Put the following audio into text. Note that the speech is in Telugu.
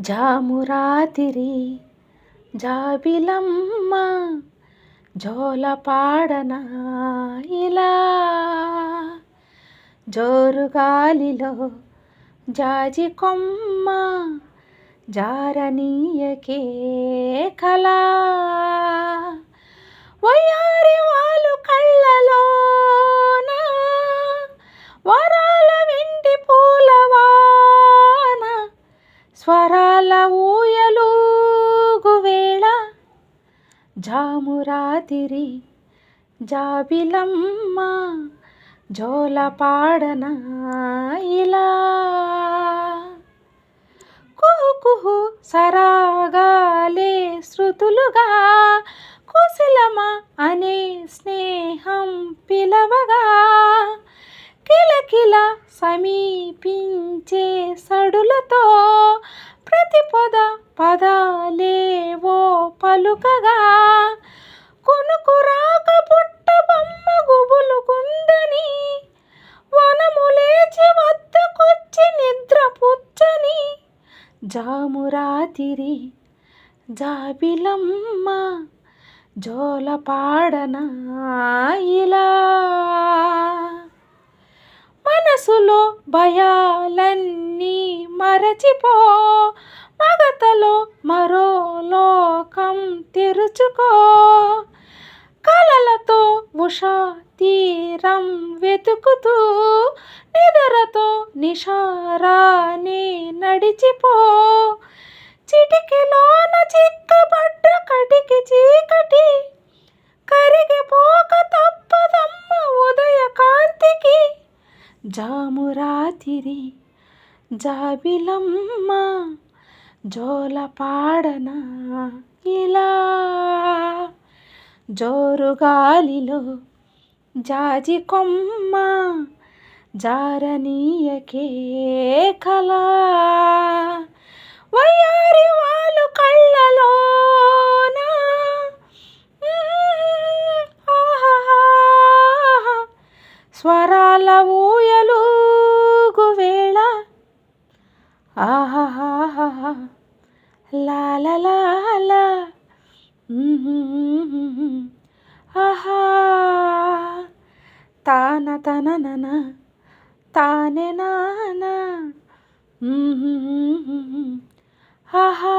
జామురాతిరి జాబిలమ్మ జోలపాడనా ఇలా జోరుగాలిలో జాజి కొమ్మ జారనీయకే కళా వయ్యారి వాళ్ళు కళ్ళలోన వరాల వెండి పూలవాన స్వరాల ఊయలూగు వేళ జామురాతిరి జాబిలమ్మ జోలపాడనా ఇలా కుహు కుహు సరాగాలే శృతులుగా కుశలమా అనే స్నేహం పిలవగా కిలకిల సమీపించే సడులతో ప్రతి పదాలేవో పలుకగా కొనుకు రాక పుట్ట బొమ్మ గుబులు గుందని వనము లేచి వద్దకొచ్చి నిద్ర పుచ్చని జామురాతిరి జాబిలమ్మ జోలపాడనా ఇలా మనసులో భయాలన్నీ మరచిపో మగతలో మరో లోకం తెరుచుకో కలలతో ఉషా తీరం వెతుకుతూ నిద్రతో నిషారానే నడిచిపో చిటికెలోన చిక్కబడ్డ కటికి చీకటి కరిగిపోక తప్పదమ్మ ఉదయ కాంతికి జామురాతిరి జాబిలమ్మ జోలపాడనా ఇలా జోరుగాలిలో జాజి కొమ్మ జారనీయకే కళా వయ్యారి వాళ్ళు కళ్ళలోన స్వరాల ఊయలూగు వేళ ఆహాహా లాలలాలా ఆహా తాన తననన తానే నానా ఆహా